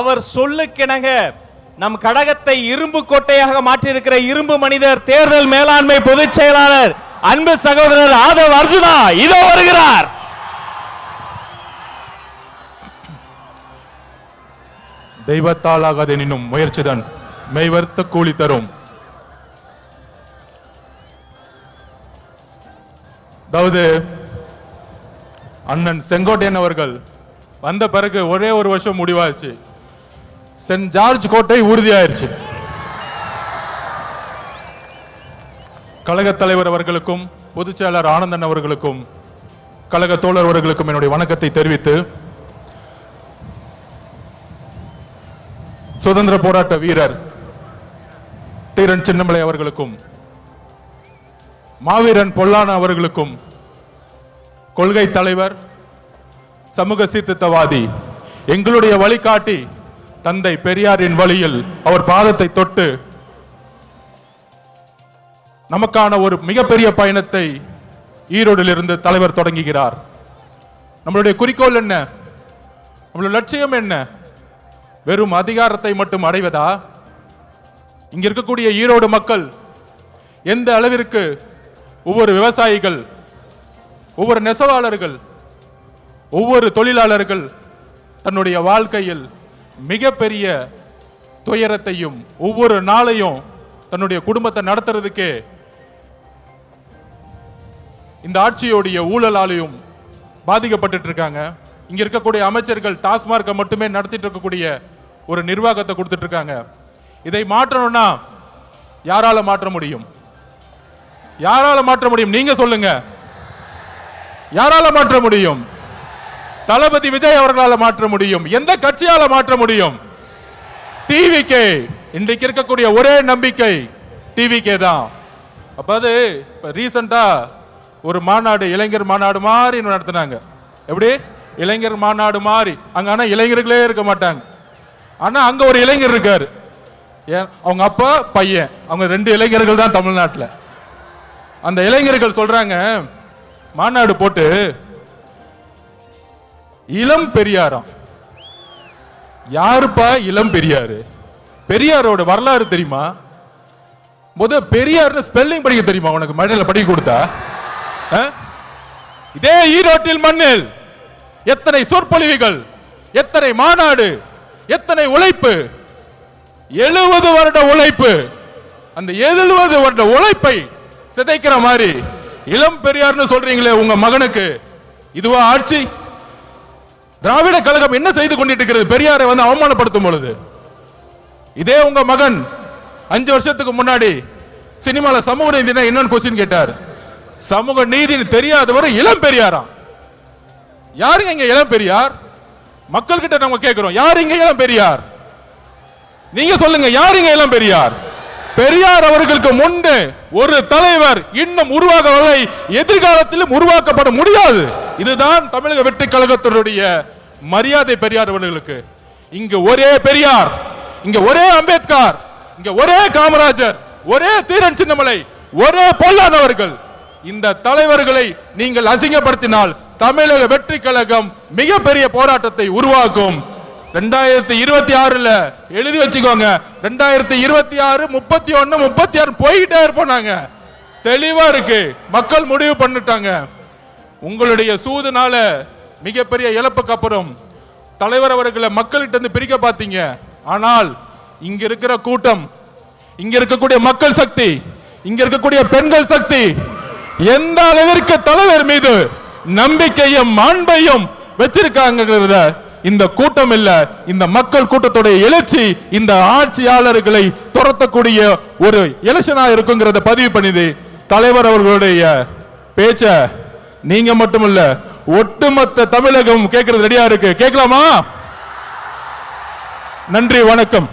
அவர் சொல்லுக்கிணங்க நம் கடகத்தை இரும்பு கோட்டையாக மாற்றியிருக்கிற இரும்பு மனிதர் தேர்தல் மேலாண்மை பொதுச் செயலாளர் அன்பு சகோதரர் ஆதவ் அர்ஜுனா இதோ வருகிறார். தெய்வத்தால் ஆகாதெனினும் முயற்சிதான் மெய்வர்த்த கூலி தரும். அதாவது அண்ணன் செங்கோட்டையன் அவர்கள் வந்த பிறகு ஒரே ஒரு வருஷம் முடிவாச்சு. சென்ட் ஜார்ஜ் கோட்டை உறுதியாயிருச்சு. கழக தலைவர் அவர்களுக்கும் பொதுச் செயலாளர் ஆனந்தன் அவர்களுக்கும் கழக தோழர் அவர்களுக்கும் என்னுடைய வணக்கத்தை தெரிவித்து, சுதந்திர போராட்ட வீரர் தீரன் சின்னமலை அவர்களுக்கும் மாவீரன் பொல்லான அவர்களுக்கும் கொள்கை தலைவர் சமூக சீர்திருத்தவாதி எங்களுடைய வழிகாட்டி தந்தை பெரியாரின் வழியில் அவர் பாதத்தை தொட்டு நமக்கான ஒரு மிகப்பெரிய பயணத்தை ஈரோடில் இருந்து தலைவர் தொடங்குகிறார். நம்மளுடைய குறிக்கோள் என்ன? நம்மளுடைய லட்சியம் என்ன? வெறும் அதிகாரத்தை மட்டும் அடைவதா? இங்க இருக்கக்கூடிய ஈரோடு மக்கள் எந்த அளவிற்கு ஒவ்வொரு விவசாயிகள், ஒவ்வொரு நெசவாளர்கள், ஒவ்வொரு தொழிலாளர்கள் தன்னுடைய வாழ்க்கையில் மிகப்பெரிய துயரத்தையும் ஒவ்வொரு நாளையும் தன்னுடைய குடும்பத்தை நடத்துறதுக்கே இந்த ஆட்சியோடைய ஊழலாலையும் பாதிக்கப்பட்டு இருக்காங்க. இங்க இருக்கக்கூடிய அமைச்சர்கள் டாஸ்மார்க்கை மட்டுமே நடத்திட்டு இருக்கக்கூடிய ஒரு நிர்வாகத்தை கொடுத்துட்டு இருக்காங்க. இதை மாற்றணும்னா யாரால மாற்ற முடியும்? யாரால மாற்ற முடியும்? நீங்க சொல்லுங்க. யாரால மாற்ற முடியும்? தளபதி விஜய் அவர்களால் மாற்ற முடியும். எந்த கட்சியால மாற்ற முடியும்? டிவிகே. இன்றைக்கு இருக்கக்கூடிய ஒரே நம்பிக்கை டிவிகே தான். அப்போது ரீசெண்டா ஒரு மாநாடு, இளைஞர் மாநாடு மாதிரி நடத்தினாங்க. எப்படி? இளைஞர் மாநாடு மாதிரி. அங்க ஆனா இளைஞர்களே இருக்க மாட்டாங்க. ஆனா அங்க ஒரு இளைஞர் இருக்காரு. அவங்க அப்பா பையன், அவங்க 2 இளைஞர்கள் தான் தமிழ்நாட்டில். அந்த இளைஞர்கள் சொல்றாங்க, மாநாடு போட்டு இளம் பெரியாராம். யாருப்பா இளம் பெரியாரு? பெரியாரோட வரலாறு தெரியுமா? பெரியார் ஸ்பெல்லிங் படிக்க தெரியுமா உனக்கு? மழையில படிக்க கொடுத்தா? இதே ஈரோட்டில் மண்ணில் எத்தனை சொற்பொழிவுகள், எத்தனை மாநாடு, எத்தனை உழைப்பு, 70 வருட உழைப்பு. அந்த 70 வருட உழைப்பை சிதைக்கிற மாதிரி இளம் பெரியார்னு சொல்றீங்களே உங்க மகனுக்கு, இதுவா ஆட்சி? திராவிட கழகம் என்ன செய்து கொண்டிட்டு இருக்கிறது? பெரியாரை வந்து அவமானப்படுத்தும் பொழுது இதே உங்க மகன் 5 வருஷத்துக்கு முன்னாடி சினிமால சமூக நீதி என்னன்னு கொஸ்டின் கேட்டார். சமூக நீதி தெரியாதவர் இளம் பெரியாரா? யாருங்க இங்க இளம் பெரியார்? மக்கள் கிட்ட நம்ம கேட்கிறோம், யார் இங்க இளம் பெரியார்? நீங்க சொல்லுங்க, யாருங்க இளம் பெரியார்? பெரியார் அவர்களுக்கு முன்பு ஒரு தலைவர் இன்னும் உருவாகவில்லை, எதிர்காலத்திலும் உருவாக்கப்பட முடியாது. இதுதான் தமிழக வெற்றி கழகத்தினுடைய மரியாதை பெரியார் அவர்களுக்கு. இங்க ஒரே பெரியார், இங்க ஒரே அம்பேத்கர், இங்க ஒரே காமராஜர், ஒரே தீரன் சின்னமலை, ஒரே பொல்லாதவர்கள். இந்த தலைவர்களை நீங்கள் அசிங்கப்படுத்தினால் தமிழக வெற்றி கழகம் மிகப்பெரிய போராட்டத்தை உருவாக்கும். 2026 எழுதி வச்சுக்கோங்க. 2026, 31, 36 போயிட்டே இருப்போம். தெளிவா இருக்கு. மக்கள் முடிவு பண்ணிட்டாங்க. உங்களுடைய சூதுனால மிகப்பெரிய இழப்புக்கு அப்புறம் தலைவர் அவர்களை மக்கள்கிட்ட இருந்து பிரிக்க பார்த்தீங்க. ஆனால் இங்க இருக்கிற கூட்டம், இங்க இருக்கக்கூடிய மக்கள் சக்தி, இங்க இருக்கக்கூடிய பெண்கள் சக்தி எந்த அளவிற்கு தலைவர் மீது நம்பிக்கையும் அன்பையும் வச்சிருக்காங்க. இந்த கூட்டம் இல்ல, இந்த மக்கள் கூட்டத்துடைய எழுச்சி இந்த ஆட்சியாளர்களை துரத்தக்கூடிய ஒரு எலெக்ஷனா இருக்குங்கிறத பதிவு பண்ணிது. தலைவர் அவர்களுடைய பேச்ச நீங்க மட்டுமல்ல, ஒட்டுமொத்த தமிழகம் கேட்கறது ரெடியா இருக்கு. கேட்கலாமா? நன்றி, வணக்கம்.